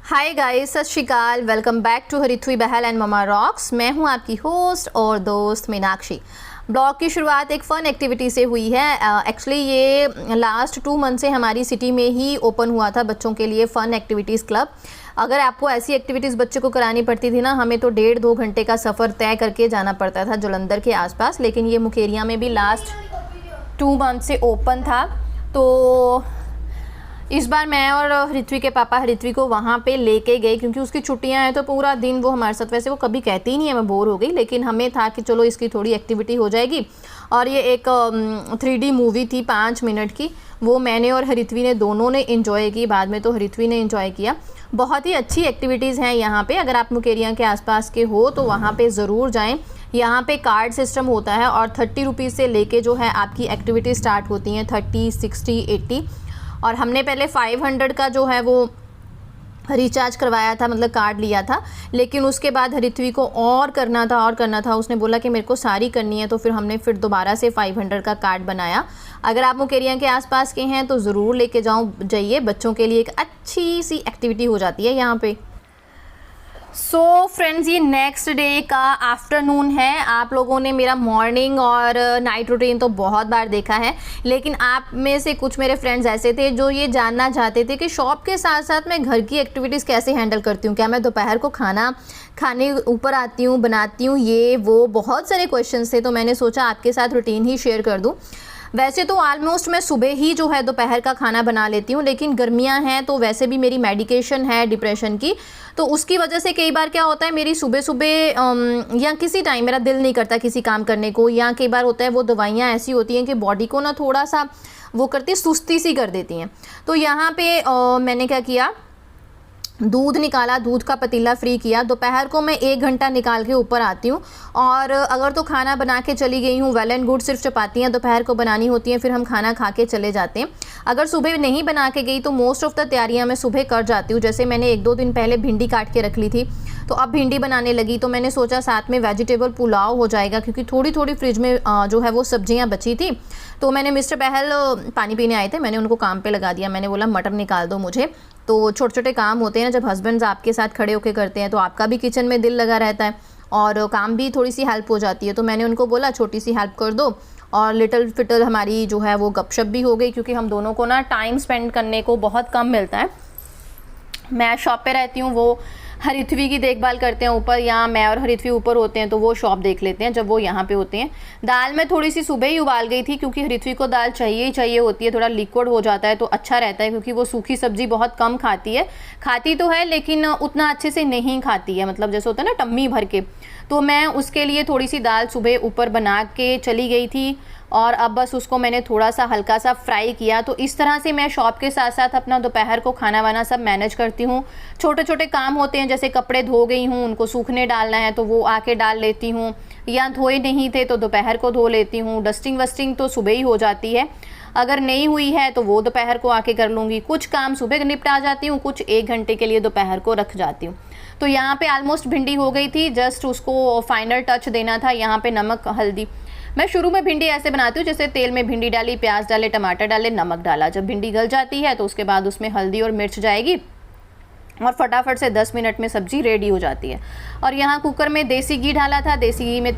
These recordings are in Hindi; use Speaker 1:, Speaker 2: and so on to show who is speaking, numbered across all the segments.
Speaker 1: Hi guys, Sat Shri Akal. Welcome back to Harithvi Bahl and mama rocks. मैं हूं आपकी होस्ट और दोस्त मीनाक्षी। ब्लॉग की शुरुआत एक फ़न एक्टिविटी से हुई है। एक्चुअली ये लास्ट 2 मंथ से हमारी सिटी में ही ओपन हुआ था बच्चों के लिए फ़न एक्टिविटीज़ क्लब। अगर आपको ऐसी एक्टिविटीज़ बच्चे को करानी पड़ती थी ना, हमें तो 1.5-2 घंटे का सफ़र तय करके जाना पड़ता था जलंधर के आसपास। लेकिन ये मुकेरिया में भी लास्ट 2 मंथ से ओपन था। तो इस बार मैं और हरिथ्वी के पापा हरिथ्वी को वहाँ पे लेके गए, क्योंकि उसकी छुट्टियाँ हैं तो पूरा दिन वो हमारे साथ, वैसे वो कभी कहती ही नहीं है मैं बोर हो गई, लेकिन हमें था कि चलो इसकी थोड़ी एक्टिविटी हो जाएगी। और ये एक 3D मूवी थी 5 मिनट की, वो मैंने और हरिथ्वी ने दोनों ने इन्जॉय की। बाद में तो हरिथ्वी ने इन्जॉय किया। बहुत ही अच्छी एक्टिविटीज़ हैं यहाँ पे। अगर आप मुकेरिया के आसपास के हो तो वहाँ पे ज़रूर जाएं। यहाँ पे कार्ड सिस्टम होता है और 30 रुपीज़ से लेके जो है आपकी एक्टिविटी स्टार्ट होती हैं 30, 60, 80। और हमने पहले 500 का जो है वो रिचार्ज करवाया था, मतलब कार्ड लिया था। लेकिन उसके बाद हरिथ्वी को और करना था। उसने बोला कि मेरे को सारी करनी है, तो फिर हमने फिर दोबारा से 500 का कार्ड बनाया। अगर आप मुकेरिया के आसपास के हैं तो ज़रूर लेके जाइए। बच्चों के लिए एक अच्छी सी एक्टिविटी हो जाती है यहाँ पे। सो फ्रेंड्स, ये नेक्स्ट डे का आफ्टरनून है। आप लोगों ने मेरा मॉर्निंग और नाइट रूटीन तो बहुत बार देखा है, लेकिन आप में से कुछ मेरे फ्रेंड्स ऐसे थे जो ये जानना चाहते थे कि शॉप के साथ साथ मैं घर की एक्टिविटीज़ कैसे हैंडल करती हूँ। क्या मैं दोपहर को खाना खाने ऊपर आती हूँ, बनाती हूँ, ये वो बहुत सारे क्वेश्चंस थे। तो मैंने सोचा आपके साथ रूटीन ही शेयर कर दूँ। वैसे तो ऑलमोस्ट मैं सुबह ही जो है दोपहर का खाना बना लेती हूँ, लेकिन गर्मियाँ हैं तो वैसे भी मेरी मेडिकेशन है डिप्रेशन की, तो उसकी वजह से कई बार क्या होता है मेरी सुबह सुबह या किसी टाइम मेरा दिल नहीं करता किसी काम करने को, या कई बार होता है वो दवाइयाँ ऐसी होती हैं कि बॉडी को ना थोड़ा सा वो करती सुस्ती सी कर देती हैं। तो यहाँ पे मैंने क्या किया, दूध निकाला, दूध का पतीला फ्री किया। दोपहर को मैं 1 घंटा निकाल के ऊपर आती हूँ, और अगर तो खाना बना के चली गई हूँ वेल एंड गुड, सिर्फ चपातियाँ दोपहर को बनानी होती हैं, फिर हम खाना खा के चले जाते हैं। अगर सुबह नहीं बना के गई तो मोस्ट ऑफ द तैयारियाँ मैं सुबह कर जाती हूँ। जैसे मैंने 1-2 दिन पहले भिंडी काट के रख ली थी, तो अब भिंडी बनाने लगी, तो मैंने सोचा साथ में वेजिटेबल पुलाव हो जाएगा, क्योंकि थोड़ी थोड़ी फ्रिज में जो है वो सब्जियाँ बची थी। तो मैंने मिस्टर बहल पानी पीने आए थे, मैंने उनको काम पे लगा दिया। मैंने बोला मटर निकाल दो मुझे। तो छोटे छोटे काम होते हैं ना, जब हस्बैंड्स आपके साथ खड़े होकर करते हैं तो आपका भी किचन में दिल लगा रहता है और काम भी थोड़ी सी हेल्प हो जाती है। तो मैंने उनको बोला छोटी सी हेल्प कर दो, और लिटिल फिटल हमारी जो है वो गपशप भी हो गई, क्योंकि हम दोनों को ना टाइम स्पेंड करने को बहुत कम मिलता है। मैं शॉप पे रहती हूँ, वो हरिथ्वी की देखभाल करते हैं ऊपर, या मैं और हरिथ्वी ऊपर होते हैं तो वो शॉप देख लेते हैं जब वो यहाँ पे होते हैं। दाल में थोड़ी सी सुबह ही उबाल गई थी, क्योंकि हरिथ्वी को दाल चाहिए ही चाहिए होती है, थोड़ा लिक्विड हो जाता है तो अच्छा रहता है, क्योंकि वो सूखी सब्जी बहुत कम खाती है। खाती तो है लेकिन उतना अच्छे से नहीं खाती है, मतलब जैसे होता है ना टम्मी भर के। तो मैं उसके लिए थोड़ी सी दाल सुबह ऊपर बना के चली गई थी, और अब बस उसको मैंने थोड़ा सा हल्का सा फ्राई किया। तो इस तरह से मैं शॉप के साथ साथ अपना दोपहर को खाना वाना सब मैनेज करती हूँ। छोटे छोटे काम होते हैं, जैसे कपड़े धो गई हूँ उनको सूखने डालना है तो वो आके डाल लेती हूँ, या धोए नहीं थे तो दोपहर को धो लेती हूँ। डस्टिंग वस्टिंग तो सुबह ही हो जाती है, अगर नहीं हुई है तो वो दोपहर को आके कर लूँगी। कुछ काम सुबह निपटा जाती हूँ, कुछ 1 घंटे के लिए दोपहर को रख जाती हूँ। तो यहाँ पे ऑलमोस्ट भिंडी हो गई थी, जस्ट उसको फाइनल टच देना था। यहाँ पे नमक हल्दी, मैं शुरू में भिंडी ऐसे बनाती हूँ जैसे तेल में भिंडी डाली, प्याज डाले, टमाटर डाले, नमक डाला। जब भिंडी गल जाती है तो उसके बाद उसमें हल्दी और मिर्च जाएगी, और फटाफट से 10 मिनट में सब्जी रेडी हो जाती है। और यहाँ कुकर में देसी घी डाला था, देसी घी में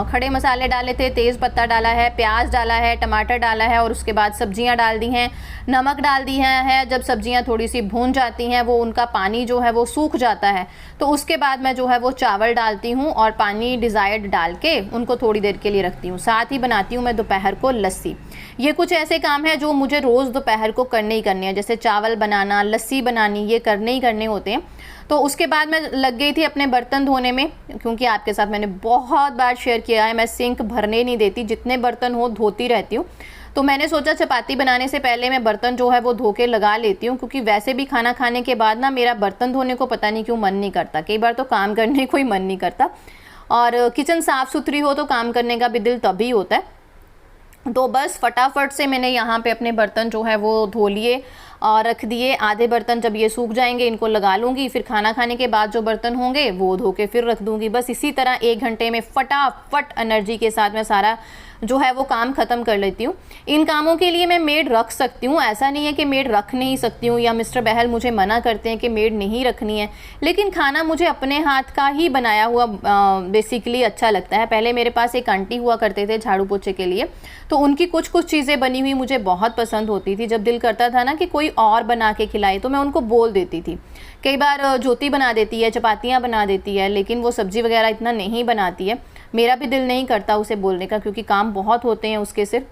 Speaker 1: खड़े मसाले डाले थे, तेज़ पत्ता डाला है, प्याज डाला है, टमाटर डाला है, और उसके बाद सब्जियाँ डाल दी हैं, नमक डाल दी है। जब सब्जियाँ थोड़ी सी भून जाती हैं, वो उनका पानी जो है वो सूख जाता है, तो उसके बाद मैं जो है वो चावल डालती हूँ और पानी डिज़ायर्ड डाल के उनको थोड़ी देर के लिए रखती हूँ। साथ ही बनाती हूँ मैं दोपहर को लस्सी। ये कुछ ऐसे काम है जो मुझे रोज़ दोपहर को करने ही करने हैं, जैसे चावल बनाना, लस्सी बनानी, ये करने ही करने होते हैं। तो उसके बाद मैं लग गई थी अपने बर्तन धोने में, क्योंकि आपके साथ मैंने बहुत बार शेयर किया है मैं सिंक भरने नहीं देती, जितने बर्तन हो धोती रहती हूँ। तो मैंने सोचा चपाती बनाने से पहले मैं बर्तन जो है वो धो के लगा लेती हूँ, क्योंकि वैसे भी खाना खाने के बाद ना मेरा बर्तन धोने को पता नहीं क्यों मन नहीं करता, कई बार तो काम करने को ही मन नहीं करता, और किचन साफ़ सुथरी हो तो काम करने का भी दिल तभी होता है। तो बस फटाफट से मैंने यहाँ पे अपने बर्तन जो है वो धो लिए, और रख दिए। आधे बर्तन जब ये सूख जाएंगे इनको लगा लूँगी, फिर खाना खाने के बाद जो बर्तन होंगे वो धो के फिर रख दूँगी। बस इसी तरह 1 घंटे में फटाफट एनर्जी के साथ मैं सारा जो है वो काम ख़त्म कर लेती हूँ। इन कामों के लिए मैं मेड रख सकती हूँ, ऐसा नहीं है कि मेड रख नहीं सकती हूँ या मिस्टर बहल मुझे मना करते हैं कि मेड नहीं रखनी है, लेकिन खाना मुझे अपने हाथ का ही बनाया हुआ बेसिकली अच्छा लगता है। पहले मेरे पास एक आंटी हुआ करते थे झाड़ू पोछे के लिए, तो उनकी कुछ कुछ चीज़ें बनी हुई मुझे बहुत पसंद होती थी। जब दिल करता था ना कि कोई और बना के खिलाए तो मैं उनको बोल देती थी। कई बार ज्योति बना देती है, चपातियाँ बना देती है, लेकिन वो सब्ज़ी वगैरह इतना नहीं बनाती है। मेरा भी दिल नहीं करता उसे बोलने का, क्योंकि काम बहुत होते हैं उसके सिर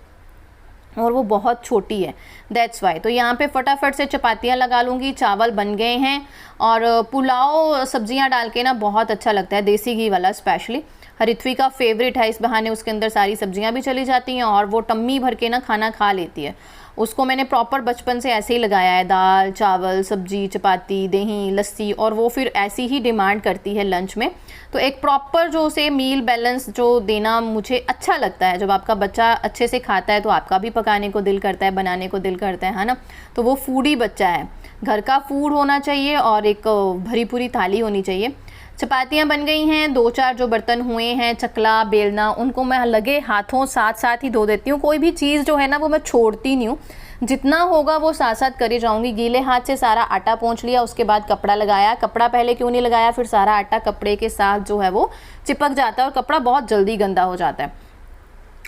Speaker 1: और वो बहुत छोटी है, दैट्स वाई। तो यहाँ पे फटाफट से चपातियाँ लगा लूँगी। चावल बन गए हैं और पुलाव सब्जियाँ डाल के ना बहुत अच्छा लगता है, देसी घी वाला स्पेशली। हरित्वी का फेवरेट है, इस बहाने उसके अंदर सारी सब्जियां भी चली जाती हैं और वो टम्मी भर के ना खाना खा लेती है। उसको मैंने प्रॉपर बचपन से ऐसे ही लगाया है, दाल चावल सब्जी चपाती दही लस्सी, और वो फिर ऐसी ही डिमांड करती है लंच में। तो एक प्रॉपर जो उसे मील बैलेंस जो देना मुझे अच्छा लगता है। जब आपका बच्चा अच्छे से खाता है तो आपका भी पकाने को दिल करता है, बनाने को दिल करता है ना। तो वो फूडी बच्चा है, घर का फूड होना चाहिए और एक भरी पूरी थाली होनी चाहिए। चपातियाँ बन गई हैं, 2-4 जो बर्तन हुए हैं चकला बेलना, उनको मैं लगे हाथों साथ साथ ही धो देती हूँ। कोई भी चीज़ जो है ना वो मैं छोड़ती नहीं हूँ, जितना होगा वो साथ साथ करे जाऊँगी। गीले हाथ से सारा आटा पोंछ लिया, उसके बाद कपड़ा लगाया। कपड़ा पहले क्यों नहीं लगाया, फिर सारा आटा कपड़े के साथ जो है वो चिपक जाता है और कपड़ा बहुत जल्दी गंदा हो जाता है।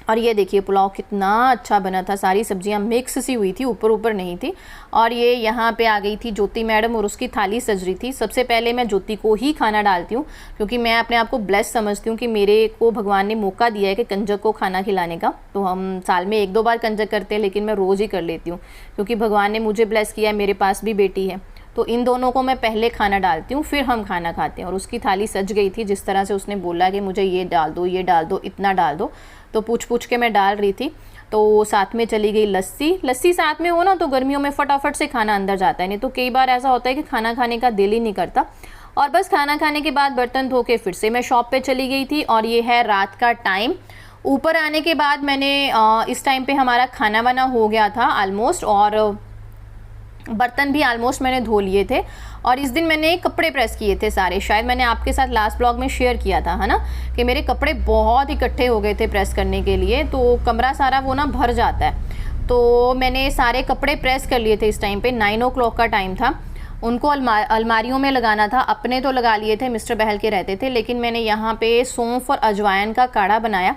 Speaker 1: और ये देखिए पुलाव कितना अच्छा बना था, सारी सब्जियां मिक्स सी हुई थी, ऊपर ऊपर नहीं थी। और ये यहाँ पे आ गई थी ज्योति मैडम और उसकी थाली सज रही थी। सबसे पहले मैं ज्योति को ही खाना डालती हूँ, क्योंकि मैं अपने आप को ब्लेस समझती हूँ कि मेरे को भगवान ने मौका दिया है कि कंजक को खाना खिलाने का। तो हम साल में 1-2 बार कंजक करते हैं, लेकिन मैं रोज़ ही कर लेती हूँ, क्योंकि भगवान ने मुझे ब्लेस किया है, मेरे पास भी बेटी है। तो इन दोनों को मैं पहले खाना डालती हूँ, फिर हम खाना खाते हैं। और उसकी थाली सज गई थी, जिस तरह से उसने बोला कि मुझे ये डाल दो, ये डाल दो, इतना डाल दो, तो पूछ पूछ के मैं डाल रही थी। तो साथ में चली गई लस्सी। लस्सी साथ में हो ना तो गर्मियों में फटाफट से खाना अंदर जाता है, नहीं तो कई बार ऐसा होता है कि खाना खाने का दिल ही नहीं करता। और बस खाना खाने के बाद बर्तन धो के फिर से मैं शॉप पे चली गई थी। और ये है रात का टाइम। ऊपर आने के बाद मैंने इस टाइम पे हमारा खाना वाना हो गया था ऑलमोस्ट, और बर्तन भी ऑलमोस्ट मैंने धो लिए थे। और इस दिन मैंने कपड़े प्रेस किए थे सारे, शायद मैंने आपके साथ लास्ट ब्लॉग में शेयर किया था, है ना, कि मेरे कपड़े बहुत इकट्ठे हो गए थे प्रेस करने के लिए, तो कमरा सारा वो ना भर जाता है। तो मैंने सारे कपड़े प्रेस कर लिए थे इस टाइम पे। 9 o'clock का टाइम था। उनको अलमारियों में लगाना था। अपने तो लगा लिए थे, मिस्टर बहल के रहते थे, लेकिन मैंने यहाँ पे सौंफ और अजवाइन का काढ़ा बनाया,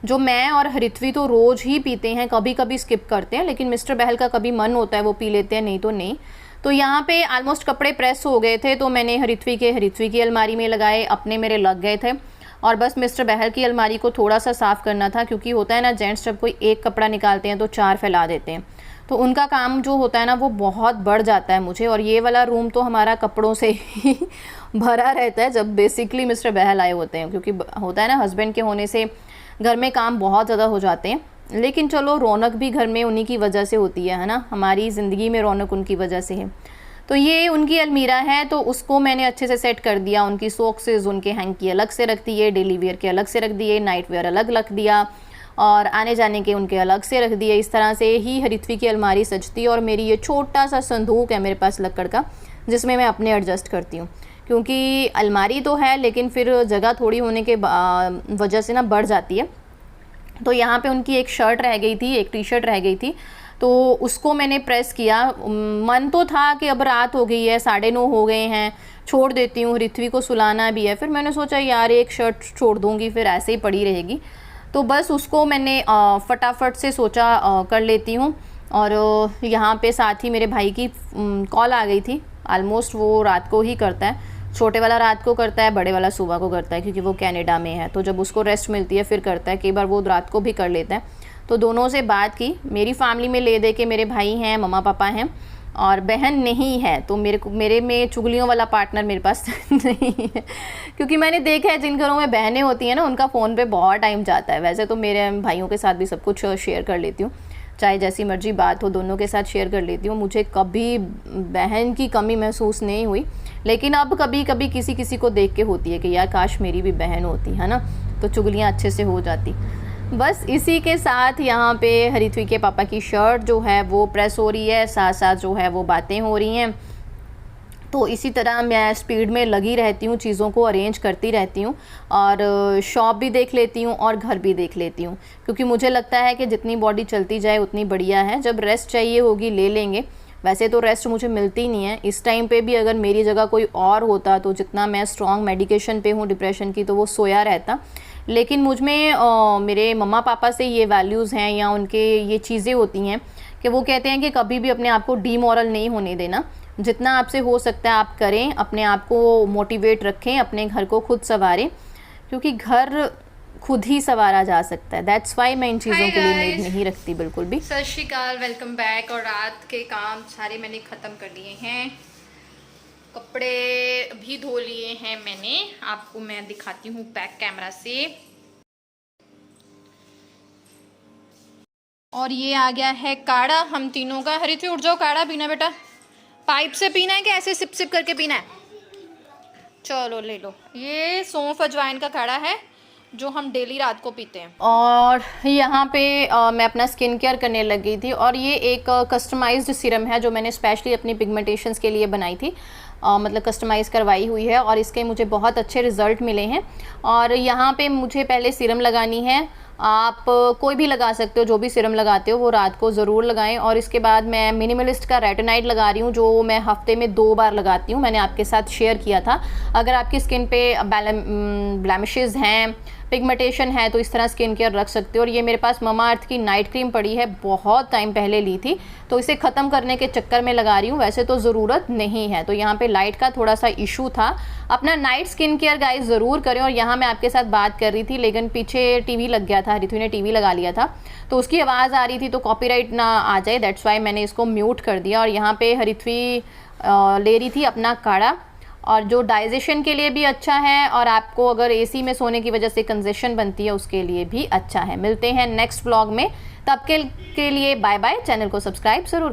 Speaker 1: जो मैं और हरित्वी तो रोज़ ही पीते हैं, कभी कभी स्किप करते हैं, लेकिन मिस्टर बहल का कभी मन होता है वो पी लेते हैं, नहीं तो नहीं। तो यहाँ पे ऑलमोस्ट कपड़े प्रेस हो गए थे, तो मैंने हरित्वी की अलमारी में लगाए, अपने मेरे लग गए थे। और बस मिस्टर बहल की अलमारी को थोड़ा सा साफ़ करना था, क्योंकि होता है ना जेंट्स जब कोई एक कपड़ा निकालते हैं तो 4 फैला देते हैं, तो उनका काम जो होता है ना वो बहुत बढ़ जाता है मुझे। और ये वाला रूम तो हमारा कपड़ों से ही भरा रहता है जब बेसिकली मिस्टर बहल आए होते हैं, क्योंकि होता है ना हस्बैंड के होने से घर में काम बहुत ज़्यादा हो जाते हैं। लेकिन चलो रौनक भी घर में उन्हीं की वजह से होती है ना, हमारी ज़िंदगी में रौनक उनकी वजह से है। तो ये उनकी अलमीरा है, तो उसको मैंने अच्छे से सेट कर दिया। उनकी सॉक्सेस उनके हैंकी अलग से रख दिए, डेली वेयर के अलग से रख दिए, नाइट वेयर अलग रख दिया, और आने जाने के उनके अलग से रख दिए। इस तरह से ही हरित्वी की अलमारी सजती है। और मेरी ये छोटा सा संदूक है मेरे पास लक्कड़ का, जिसमें मैं अपने एडजस्ट करती हूँ, क्योंकि अलमारी तो है लेकिन फिर जगह थोड़ी होने के वजह से ना बढ़ जाती है। तो यहाँ पे उनकी एक शर्ट रह गई थी, एक टी शर्ट रह गई थी, तो उसको मैंने प्रेस किया। मन तो था कि अब रात हो गई है, 9:30 हो गए हैं, छोड़ देती हूँ, हरित्वी को सुलाना भी है। फिर मैंने सोचा यार एक शर्ट छोड़ दूँगी, फिर ऐसे ही पड़ी रहेगी, तो बस उसको मैंने फटाफट से सोचा कर लेती हूँ। और यहाँ पे साथ ही मेरे भाई की कॉल आ गई थी। ऑलमोस्ट वो रात को ही करता है, छोटे वाला रात को करता है, बड़े वाला सुबह को करता है, क्योंकि वो कनाडा में है, तो जब उसको रेस्ट मिलती है फिर करता है। कई बार वो रात को भी कर लेता है। तो दोनों से बात की। मेरी फैमिली में ले दे के मेरे भाई हैं, मम्मा पापा हैं, और बहन नहीं है, तो मेरे में चुगलियों वाला पार्टनर मेरे पास नहीं है, क्योंकि मैंने देखा है जिन घरों में बहनें होती हैं ना उनका फ़ोन पे बहुत टाइम जाता है। वैसे तो मेरे भाइयों के साथ भी सब कुछ शेयर कर लेती हूँ, चाहे जैसी मर्जी बात हो दोनों के साथ शेयर कर लेती हूँ। मुझे कभी बहन की कमी महसूस नहीं हुई, लेकिन अब कभी कभी किसी को देख के होती है कि यार काश मेरी भी बहन होती, है ना, तो चुगलियाँ अच्छे से हो जाती। बस इसी के साथ यहाँ पे हरिथ्वी के पापा की शर्ट जो है वो प्रेस हो रही है, साथ साथ जो है वो बातें हो रही हैं। तो इसी तरह मैं स्पीड में लगी रहती हूँ, चीज़ों को अरेंज करती रहती हूँ और शॉप भी देख लेती हूँ और घर भी देख लेती हूँ, क्योंकि मुझे लगता है कि जितनी बॉडी चलती जाए उतनी बढ़िया है। जब रेस्ट चाहिए होगी ले लेंगे, वैसे तो रेस्ट मुझे मिलती नहीं है। इस टाइम पे भी अगर मेरी जगह कोई और होता तो जितना मैं स्ट्रॉन्ग मेडिकेशन पे हूँ डिप्रेशन की, तो वो सोया रहता। लेकिन मुझ में मेरे मम्मा पापा से ये वैल्यूज़ हैं या उनके ये चीज़ें होती हैं कि वो कहते हैं कि कभी भी अपने आप को डीमोरल नहीं होने देना, जितना आपसे हो सकता है आप करें, अपने आप को मोटिवेट रखें, अपने घर को खुद संवारें, क्योंकि घर खुद ही संवारा जा सकता है। दैट्स वाई मैं इन चीज़ों के लिए उम्मीद नहीं रखती बिल्कुल भी।
Speaker 2: सत श्री अकाल, वेलकम बैक। और रात के काम सारे मैंने ख़त्म कर लिए हैं, कपड़े भी धो लिए हैं मैंने, आपको मैं दिखाती हूँ बैक कैमरा से। और ये आ गया है काढ़ा हम तीनों का। हरिथ्वी उठ जाओ, काढ़ा पीना बेटा। पाइप से पीना है कि ऐसे सिप सिप करके पीना है? चलो ले लो। ये सौंफ अजवाइन का काढ़ा है जो हम डेली रात को पीते हैं।
Speaker 1: और यहाँ पे मैं अपना स्किन केयर करने लग गई थी, और ये एक कस्टमाइज्ड सीरम है जो मैंने स्पेशली अपनी पिगमेंटेशंस के लिए बनाई थी, मतलब कस्टमाइज़ करवाई हुई है, और इसके मुझे बहुत अच्छे रिज़ल्ट मिले हैं। और यहाँ पे मुझे पहले सीरम लगानी है, आप कोई भी लगा सकते हो, जो भी सीरम लगाते हो वो रात को ज़रूर लगाएं। और इसके बाद मैं मिनिमलिस्ट का रेटिनाइड लगा रही हूँ, जो मैं हफ्ते में 2 बार लगाती हूँ। मैंने आपके साथ शेयर किया था। अगर आपकी स्किन पे ब्लैमिशेस हैं, पिगमेंटेशन है, तो इस तरह स्किन केयर रख सकते हो। और ये मेरे पास ममा अर्थ की नाइट क्रीम पड़ी है, बहुत टाइम पहले ली थी, तो इसे ख़त्म करने के चक्कर में लगा रही हूँ, वैसे तो ज़रूरत नहीं है। तो यहाँ पे लाइट का थोड़ा सा इशू था। अपना नाइट स्किन केयर गाइस ज़रूर करें। और यहाँ मैं आपके साथ बात कर रही थी, लेकिन पीछे टीवी लग गया था, हरिथ्वी ने टीवी लगा लिया था, तो उसकी आवाज़ आ रही थी, तो कॉपीराइट ना आ जाए, दैट्स वाई मैंने इसको म्यूट कर दिया। और यहाँ पे हरिथ्वी ले रही थी अपना काढ़ा, और जो डाइजेशन के लिए भी अच्छा है, और आपको अगर एसी में सोने की वजह से कंजेशन बनती है उसके लिए भी अच्छा है। मिलते हैं नेक्स्ट व्लॉग में, तब के लिए बाय बाय। चैनल को सब्सक्राइब ज़रूर